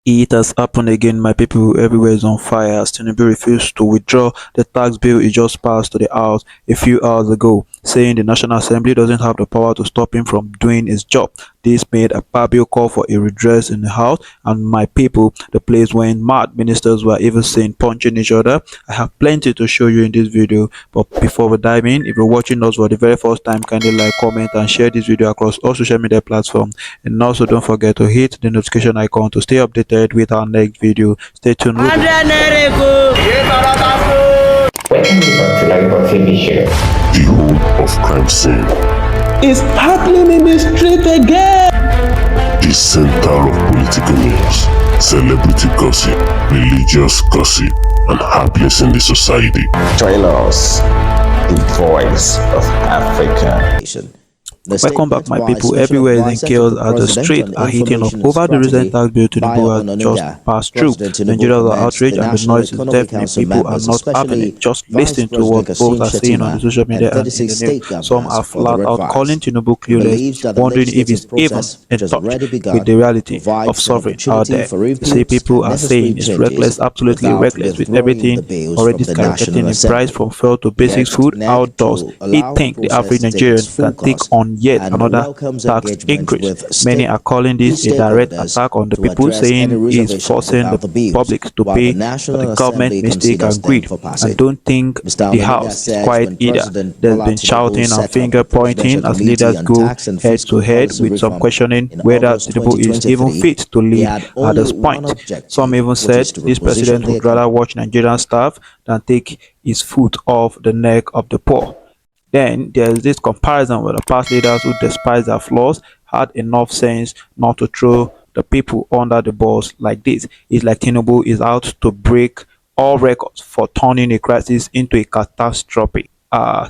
It has happened again, my people. Everywhere is on fire as Tinubu refused to withdraw the tax bill he just passed to the House a few hours ago, saying the National Assembly doesn't have the power to stop him from doing his job. This made Akpabio call for a redress in the House, and my people, the place went mad. Ministers were even seen punching each other. I have plenty to show you in this video, but before we dive in, if you're watching us for the very first time, kindly like, comment and share this video across all social media platforms, and also don't forget to hit the notification icon to stay updated with our next video. Stay tuned. Welcome to The whole of crime scene is happening in the street again. The center of political news, celebrity gossip, religious gossip, and happenings in the society. Join us, the voice of Africa. Welcome back, my people. Everywhere is in chaos as the streets are heating up over the recent tax bill Tinubu has just passed through. Nigerians are outraged and the noise is deafening. People are not having it. Just listen to what both are saying on the social media and in the news. Some are flat out calling Tinubu clueless, wondering if he's even in touch with the reality of suffering out there. You see, people are saying it's reckless, absolutely reckless, with everything already skyrocketing in price from fuel to basic food outdoors. He think the average Nigerian can take on yet another tax increase. Many are calling this a direct attack on the people, saying he's forcing the public to pay for the government mistake and greed. I don't think the House is quiet either. There's been shouting and finger pointing as leaders go head to head, with some questioning whether Tinubu is even fit to lead at this point. Some even said this president would rather watch Nigerian staff than take his foot off the neck of the poor. Then there is this comparison where the past leaders who despise their flaws had enough sense not to throw the people under the bus like this. It's like Tinubu is out to break all records for turning a crisis into a catastrophe,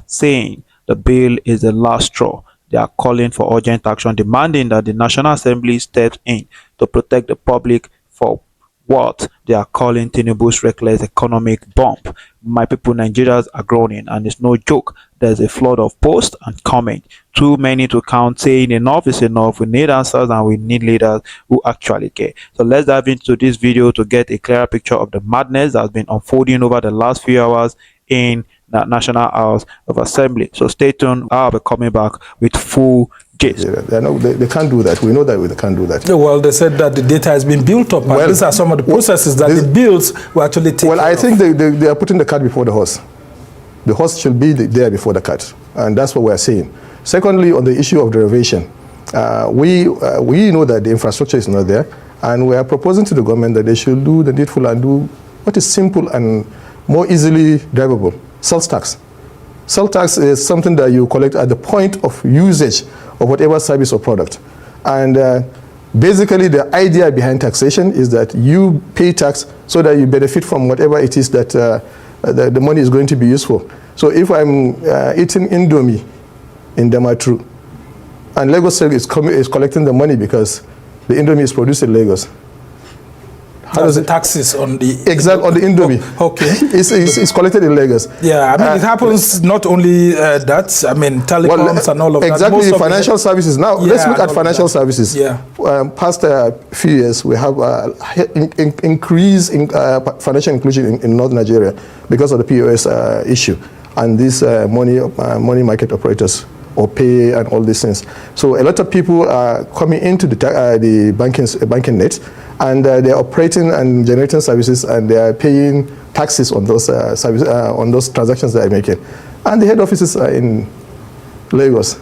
saying the bill is the last straw. They are calling for urgent action, demanding that the National Assembly steps in to protect the public for what they are calling Tinubu's reckless economic bump. My people, Nigerians are groaning, and it's no joke. There's a flood of posts and comments, too many to count, saying enough is enough. We need answers and we need leaders who actually care. So let's dive into this video to get a clearer picture of the madness that has been unfolding over the last few hours in the National House of Assembly. So stay tuned. I'll be coming back with full gist. They can't do that. We know that they can't do that. Well, they said that the data has been built up, and these are some of the processes that the bills were actually taken. Well, I think they are putting the cart before the horse. The horse should be there before the cart, and that's what we are saying. Secondly, on the issue of derivation, we know that the infrastructure is not there, and we are proposing to the government that they should do the needful and do what is simple and more easily drivable. Sales tax. Sales tax is something that you collect at the point of usage of whatever service or product. And basically the idea behind taxation is that you pay tax so that you benefit from whatever it is that the money is going to be used for. So if I'm eating Indomie in Damatru, and Lagos State is collecting the money because the Indomie is produced in Lagos. How does the taxes on the on the Indomie? Okay, it's collected in Lagos. Yeah, I mean it happens not only that. I mean telecoms and all of that. Exactly, financial services. Now let's look at financial services. Yeah. Past few years, we have increase in financial inclusion in North Nigeria because of the POS issue and these money market operators, or pay and all these things. So a lot of people are coming into the banking net, and they're operating and generating services, and they are paying taxes on those on those transactions they are making. And the head offices are in Lagos.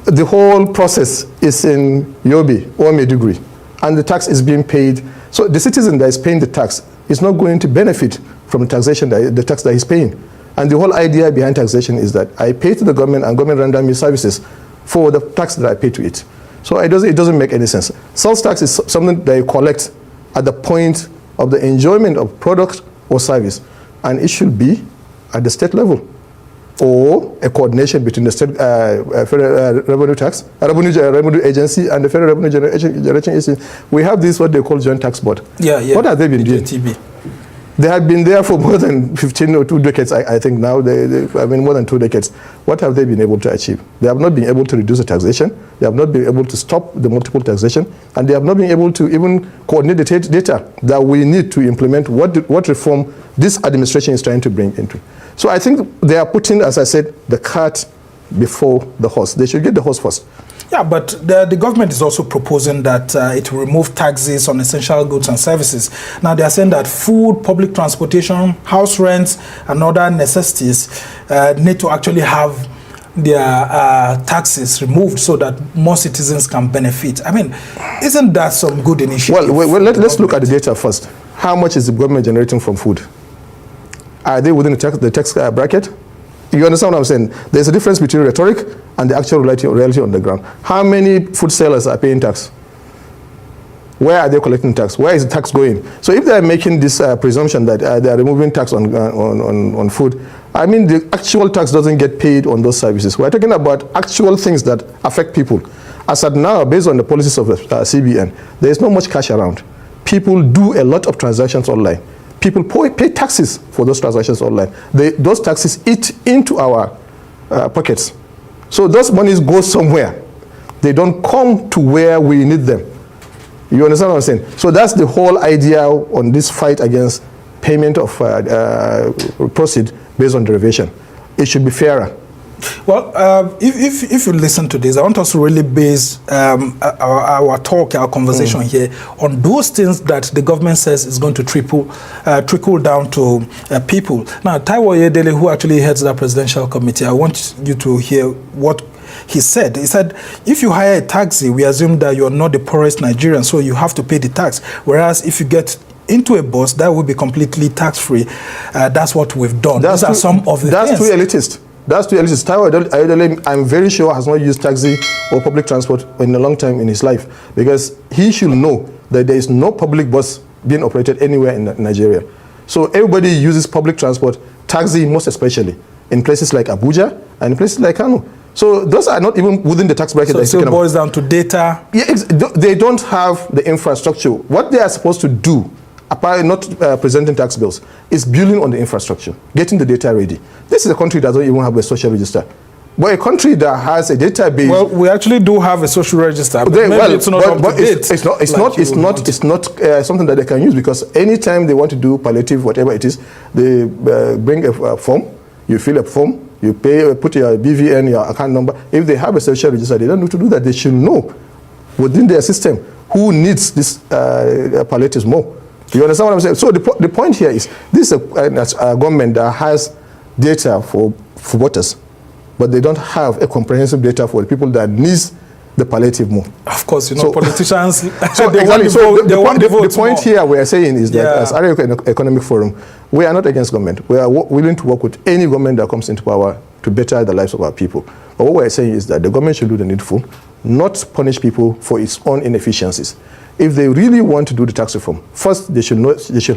The whole process is in Yobe or Maiduguri, and the tax is being paid. So the citizen that is paying the tax is not going to benefit from the taxation, the tax that he's paying. And the whole idea behind taxation is that I pay to the government, and government render me services for the tax that I pay to it. So it doesn't make any sense. Sales tax is something that you collect at the point of the enjoyment of product or service, and it should be at the state level, or a coordination between the state federal revenue agency and the federal revenue generation agency. We have this what they call joint tax board. Yeah. What have they been doing? They have been there for more than 15 or 2 decades, I think now. More than 2 decades. What have they been able to achieve? They have not been able to reduce the taxation. They have not been able to stop the multiple taxation. And they have not been able to even coordinate the data that we need to implement what reform this administration is trying to bring into. So I think they are putting, as I said, the cart before the horse. They should get the horse first. Yeah, but the government is also proposing that it will remove taxes on essential goods and services. Now, they are saying that food, public transportation, house rents, and other necessities need to actually have their taxes removed so that more citizens can benefit. I mean, isn't that some good initiative? Well, let's look at the data first. How much is the government generating from food? Are they within the tax bracket? You understand what I'm saying? There's a difference between rhetoric and the actual reality on the ground. How many food sellers are paying tax? Where are they collecting tax? Where is the tax going? So if they are making this presumption that they are removing tax on food, I mean the actual tax doesn't get paid on those services. We're talking about actual things that affect people. As at now, based on the policies of the CBN, there is not much cash around. People do a lot of transactions online. People pay taxes for those transactions online. Those taxes eat into our pockets. So those monies go somewhere. They don't come to where we need them. You understand what I'm saying? So that's the whole idea on this fight against payment of proceeds based on derivation. It should be fairer. Well, if you listen to this, I want us to really base our talk, our conversation here on those things that the government says is going to trickle down to people. Now, Taiwo Oyedele, who actually heads the presidential committee, I want you to hear what he said. He said, if you hire a taxi, we assume that you're not the poorest Nigerian, so you have to pay the tax. Whereas if you get into a bus, that will be completely tax-free. That's what we've done. Those are some of the things. That's too elitist. That's too elitist. Taiwo Oyedele, I'm very sure, has not used taxi or public transport in a long time in his life, because he should know that there is no public bus being operated anywhere in Nigeria. So everybody uses public transport, taxi most especially, in places like Abuja and in places like Kano. So those are not even within the tax bracket. So it still boils down to data? Yeah, they don't have the infrastructure. What they are supposed to do, apart not presenting tax bills, is building on the infrastructure, getting the data ready. This is a country that doesn't even have a social register. But a country that has a database... Well, we actually do have a social register, but maybe it's not up to date. It's not something that they can use, because anytime they want to do palliative, whatever it is, they bring a form, you fill a form, you pay, put your BVN, your account number. If they have a social register, they don't need to do that. They should know within their system who needs this palliatives more. You understand what I'm saying? So the point here is, this is a government that has data for voters, but they don't have a comprehensive data for the people that needs the palliative more. Of course, you know, politicians, the point here we are saying is that as Area Economic Forum, we are not against government. We are willing to work with any government that comes into power to better the lives of our people. But what we are saying is that the government should do the needful, not punish people for its own inefficiencies. If they really want to do the tax reform, first they should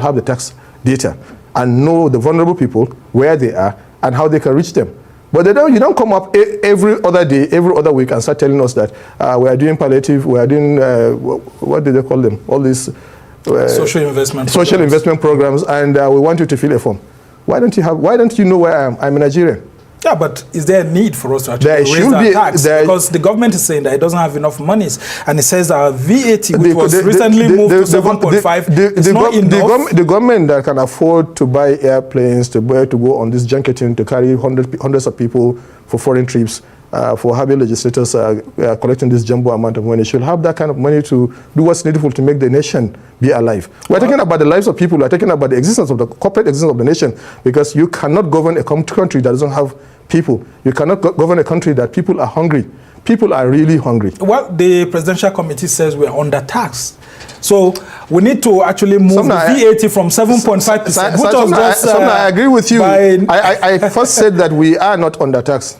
have the tax data and know the vulnerable people, where they are, and how they can reach them. But you don't come up every other day, every other week, and start telling us that we are doing palliative, we are doing, what do they call them? All these social investment programs, and we want you to fill a form. Why don't you know where I am? I'm a Nigerian. Yeah, but is there a need for us to actually raise that tax? Because the government is saying that it doesn't have enough monies, and it says our VAT, which was recently moved to 7.5, is not enough. The government that can afford to buy airplanes, to go on this junketing, to carry hundreds of people for foreign trips, for having legislators collecting this jumbo amount of money, should have that kind of money to do what's needful to make the nation be alive. We're talking about the lives of people. We're talking about the existence of the corporate existence of the nation, because you cannot govern a country that doesn't have people. You cannot govern a country that people are hungry. People are really hungry. Well, the presidential committee says we're undertaxed. So we need to actually move the VAT from 7.5%. I agree with you. I first said that we are not undertaxed.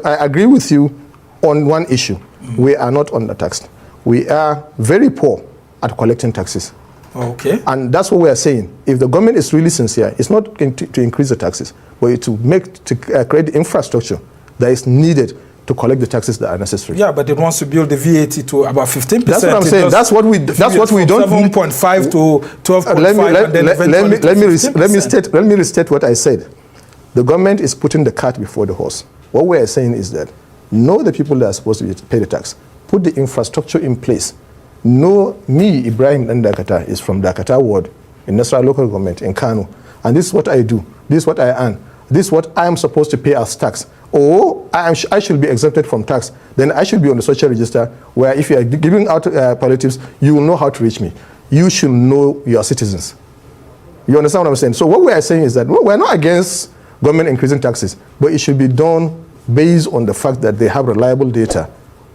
I agree with you on one issue. We are not undertaxed. We are very poor at collecting taxes. Okay. And that's what we are saying. If the government is really sincere, it's not to increase the taxes, but to create the infrastructure that is needed to collect the taxes that are necessary. Yeah, but it wants to build the VAT to about 15%. That's what I'm saying. That's what we don't. 7.5 to 12.5. Let me restate what I said. The government is putting the cart before the horse. What we are saying is that know the people that are supposed to pay the tax, put the infrastructure in place. Know me, Ibrahim Ndakata, is from Dakata Ward in Nasra local government in Kano, and this is what I do. This is what I earn. This is what I am supposed to pay as tax. Or I should be exempted from tax. Then I should be on the social register where if you are giving out palliatives, you will know how to reach me. You should know your citizens. You understand what I'm saying? So what we are saying is that we're not against government increasing taxes, but it should be done based on the fact that they have reliable data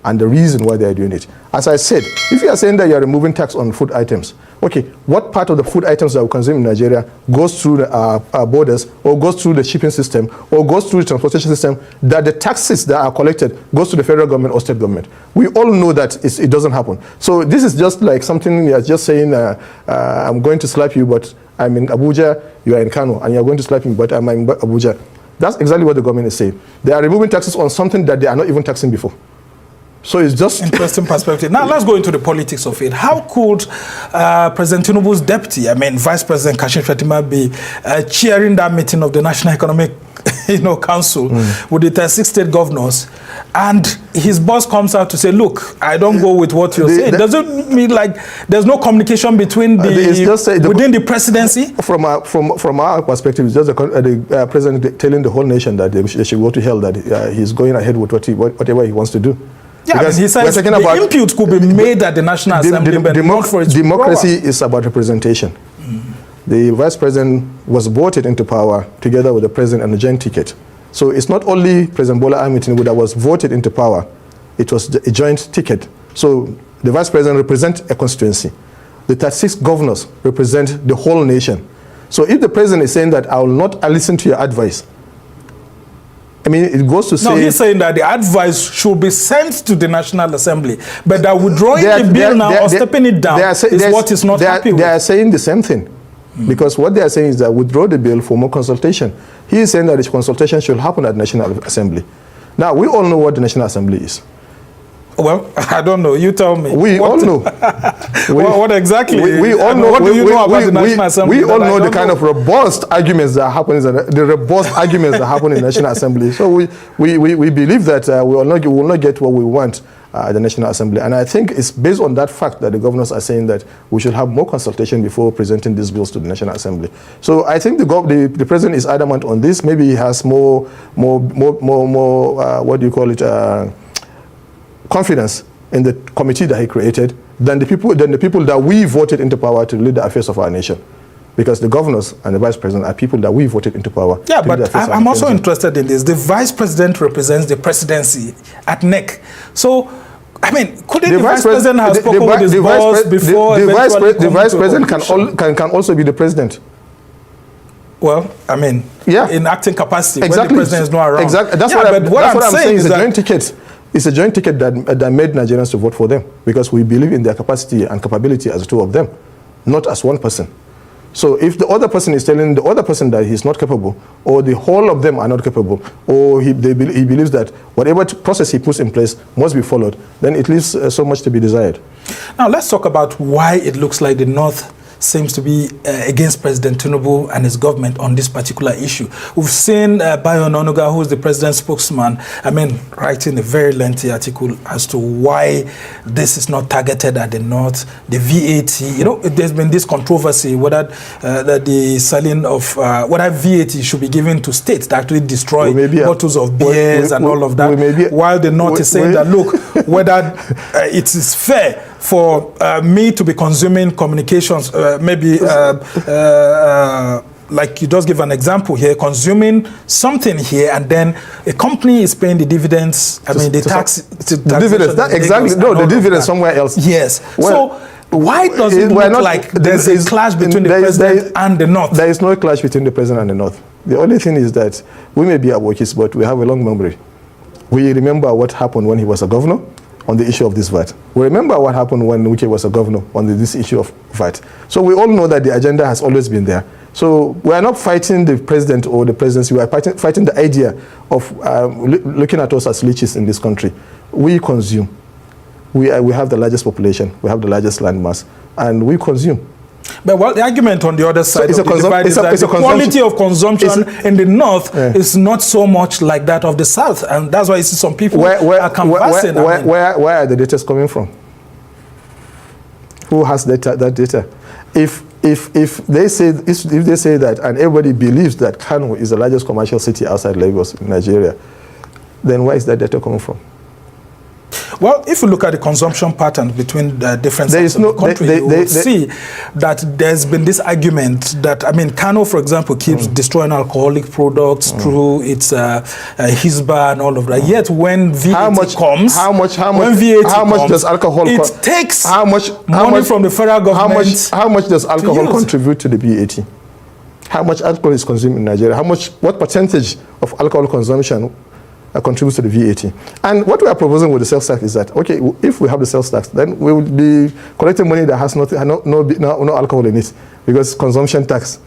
and the reason why they are doing it. As I said, if you are saying that you are removing tax on food items, okay, what part of the food items that we consume in Nigeria goes through our borders, or goes through the shipping system, or goes through the transportation system, that the taxes that are collected goes to the federal government or state government? We all know that it doesn't happen. So this is just like something you're just saying, I'm going to slap you, but I'm in Abuja, you are in Kano, and you're going to slap me, but I'm in Abuja. That's exactly what the government is saying. They are removing taxes on something that they are not even taxing before. So it's just interesting perspective. Now let's go into the politics of it. How could President Tinubu's deputy, Vice President Kashim Shettima, be chairing that meeting of the National Economic Council with the 36 state governors, and his boss comes out to say, "Look, I don't go with what you're saying." Does it mean like there's no communication between within the presidency? From our perspective, it's just the president telling the whole nation that they should go to hell, that he's going ahead with whatever he wants to do. Yeah, because he says the impute could be made at the National Assembly, but not for its democracy is about representation. The vice president was voted into power together with the president and the joint ticket. So it's not only President Bola Ahmed TINUBU that was voted into power, it was a joint ticket. So the vice president represents a constituency. The 36 governors represent the whole nation. So if the president is saying that I will not listen to your advice, it goes to say... No, he's saying that the advice should be sent to the National Assembly, but that withdrawing the bill now or stepping it down is what is not happy with. They are saying the same thing, because what they are saying is that withdraw the bill for more consultation. He is saying that this consultation should happen at the National Assembly. Now, we all know what the National Assembly is. Well, I don't know. You tell me. We all know. What exactly? We all know. What do you know about the National Assembly? We all know the kind of robust arguments that happen in the robust arguments that happen in the National Assembly. So we believe that we will not get what we want at the National Assembly. And I think it's based on that fact that the governors are saying that we should have more consultation before presenting these bills to the National Assembly. So I think the president is adamant on this. Maybe he has more what do you call it? Confidence in the committee that he created than the people that we voted into power to lead the affairs of our nation, because the governors and the vice president are people that we voted into power. Yeah, but I'm also interested in this. The vice president represents the presidency at NEC. So, couldn't the vice president have spoken with his boss before? The vice president can also be the president. Well, in acting capacity, exactly. when the president is not around. Exactly. That's what I'm saying is a joint ticket. It's a joint ticket that made Nigerians to vote for them, because we believe in their capacity and capability as two of them, not as one person. So if the other person is telling the other person that he's not capable, or the whole of them are not capable, or he believes that whatever process he puts in place must be followed, then it leaves so much to be desired. Now let's talk about why it looks like the North seems to be against President Tinubu and his government on this particular issue. We've seen Bayo Ononuga, who is the president's spokesman, writing a very lengthy article as to why this is not targeted at the North. The VAT, there's been this controversy whether the selling of whether VAT should be given to states that actually destroy bottles of beers and all of that, while the North is saying that, look, whether it is fair for me to be consuming communications, like you just give an example here, consuming something here, and then a company is paying the dividends, the dividends, the dividends somewhere else. Yes. Well, so why does it look like there's a clash between the president and the North? There is no clash between the president and the North. The only thing is that we may be Abokis, but we have a long memory. We remember what happened when he was a governor on the issue of this VAT. We remember what happened when Wike was a governor on this issue of VAT. So we all know that the agenda has always been there. So we are not fighting the president or the presidency. We are fighting the idea of looking at us as leeches in this country. We consume. We have the largest population. We have the largest land mass, and we consume. But well, the argument on the other side so of the divide is that the quality of consumption in the north is not so much like that of the south, and that's why you see some people are canvassing. Where are the data coming from? Who has that data? If they say that, and everybody believes that Kano is the largest commercial city outside Lagos in Nigeria, then where is that data coming from? Well, if you look at the consumption pattern between the different sides of the country, you will see that there's been this argument that, I mean, Kano, for example, keeps destroying alcoholic products through its Hisba and all of that. Yet when VAT comes, how much does alcohol? It takes money from the federal government. How much does alcohol contribute to the VAT? How much alcohol is consumed in Nigeria? What percentage of alcohol consumption contributes to the VAT? And what we are proposing with the sales tax is that, okay, if we have the sales tax, then we will be collecting money that has no alcohol in it, because consumption tax.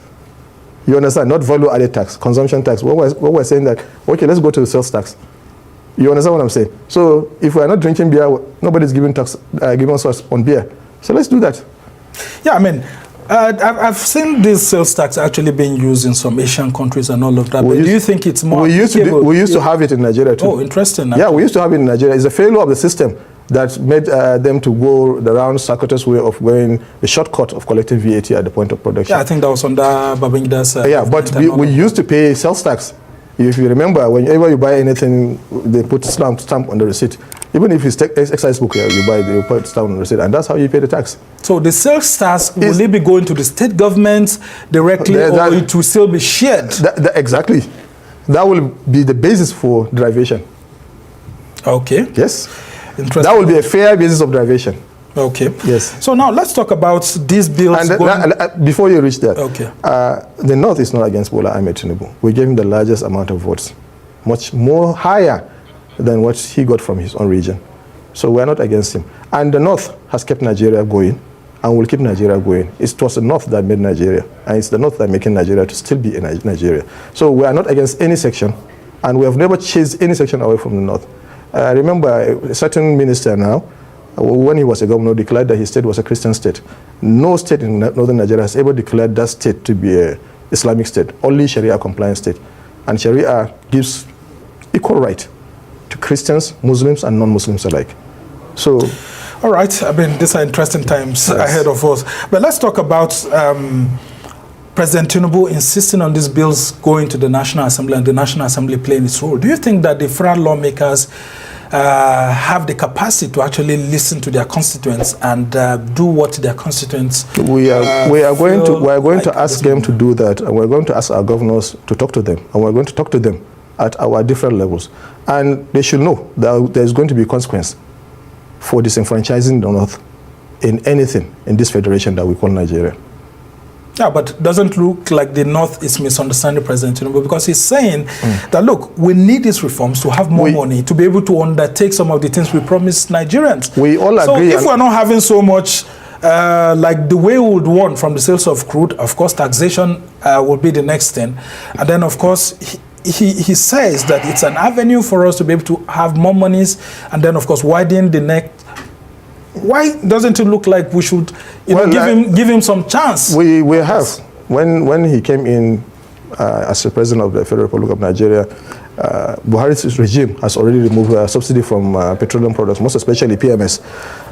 You understand? Not value-added tax, consumption tax. What we're saying that, okay, let's go to the sales tax. You understand what I'm saying? So if we are not drinking beer, nobody's giving us on beer. So let's do that. Yeah, I mean, I've seen this sales tax actually being used in some Asian countries and all of that. But do you think it's more? We used to have it in Nigeria too. Oh, interesting. Yeah, we used to have it in Nigeria. It's a failure of the system that made them to go the round circuitous way of going the shortcut of collecting VAT at the point of production. Yeah, I think that was under Babangida's. Yeah, but we used to pay sales tax. If you remember, whenever you buy anything, they put stamp on the receipt. Even if it's excise book here, you buy, they put stamp on the receipt, and that's how you pay the tax. So the sales tax, will it be going to the state governments directly, or it will still be shared? Exactly. That will be the basis for derivation. Okay. Yes. Interesting. That will be a fair basis of derivation. Okay. Yes. So now let's talk about these bills. And before you reach that, okay. The North is not against Bola Ahmed TINUBU. We gave him the largest amount of votes, much more higher than what he got from his own region. So we're not against him. And the North has kept Nigeria going and will keep Nigeria going. It was the North that made Nigeria, and it's the North that making Nigeria to still be in Nigeria. So we are not against any section, and we have never chased any section away from the North. Remember, a certain minister now, when he was a governor, declared that his state was a Christian state. No state in northern Nigeria has ever declared that state to be an Islamic state, only Sharia compliant state. And Sharia gives equal right to Christians, Muslims, and non-Muslims alike. So, all right. I mean, these are interesting times ahead of us. But let's talk about President Tinubu insisting on these bills going to the National Assembly and the National Assembly playing its role. Do you think that the federal lawmakers have the capacity to actually listen to their constituents and do what their constituents we are going to ask them to do that, and we're going to ask our governors to talk to them, and we're going to talk to them at our different levels, and they should know that there's going to be a consequence for disenfranchising the North in anything in this federation that we call Nigeria. Yeah, but it doesn't look like the North is misunderstanding President Tinubu, because he's saying that, look, we need these reforms to have more money to be able to undertake some of the things we promised Nigerians. We all agree. So if we're not having so much like the way we would want from the sales of crude, of course, taxation will be the next thing. And then, of course, he says that it's an avenue for us to be able to have more monies, and then, of course, widen the neck. Why doesn't it look like we should give him some chance? We have. When he came in as the president of the Federal Republic of Nigeria, Buhari's regime has already removed subsidy from petroleum products, most especially PMS.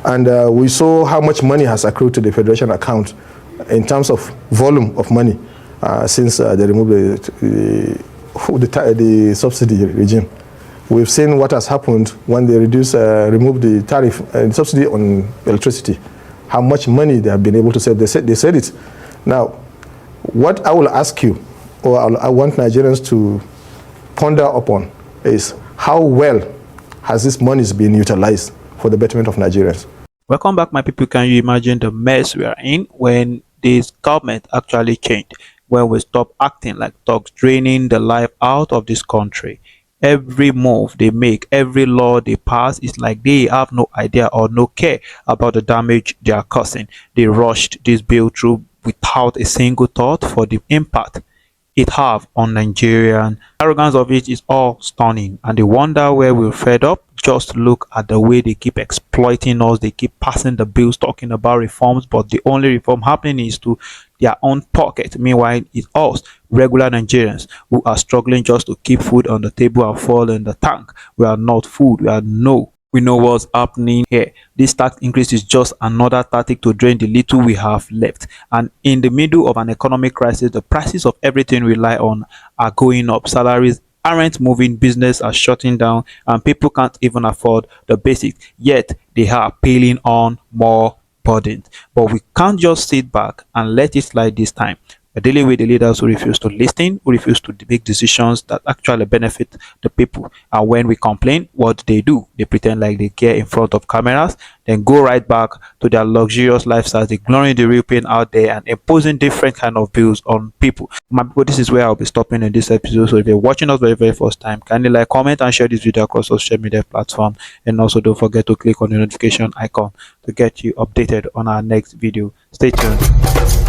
And we saw how much money has accrued to the Federation account in terms of volume of money since they removed the subsidy regime. We've seen what has happened when they removed the tariff and subsidy on electricity, how much money they have been able to save. They said it. Now, what I will ask you, or I want Nigerians to ponder upon, is how well has this money been utilized for the betterment of Nigerians? Welcome back, my people. Can you imagine the mess we are in when this government actually changed, when we stop acting like thugs, draining the life out of this country? Every move they make, every law they pass, is like they have no idea or no care about the damage they are causing. They rushed this bill through without a single thought for the impact it have on Nigerian. Arrogance of it is all stunning, and they wonder where we're fed up. Just look at the way they keep exploiting us. They keep passing the bills talking about reforms, but the only reform happening is to their own pocket. Meanwhile, it's us, regular Nigerians, who are struggling just to keep food on the table and fuel in the tank. We are not food. We know what's happening here. This tax increase is just another tactic to drain the little we have left. And in the middle of an economic crisis, the prices of everything we rely on are going up. Salaries aren't moving, business are shutting down, and people can't even afford the basics. Yet they are piling on more burdens. But we can't just sit back and let it slide this time. We're dealing with the leaders who refuse to listen, who refuse to make decisions that actually benefit the people. And when we complain, what do? They pretend like they care in front of cameras, then go right back to their luxurious lifestyles, ignoring the real pain out there and imposing different kind of bills on people. My people, this is where I'll be stopping in this episode. So if you're watching us for the very first time, kindly like, comment, and share this video across social media platforms. And also don't forget to click on the notification icon to get you updated on our next video. Stay tuned.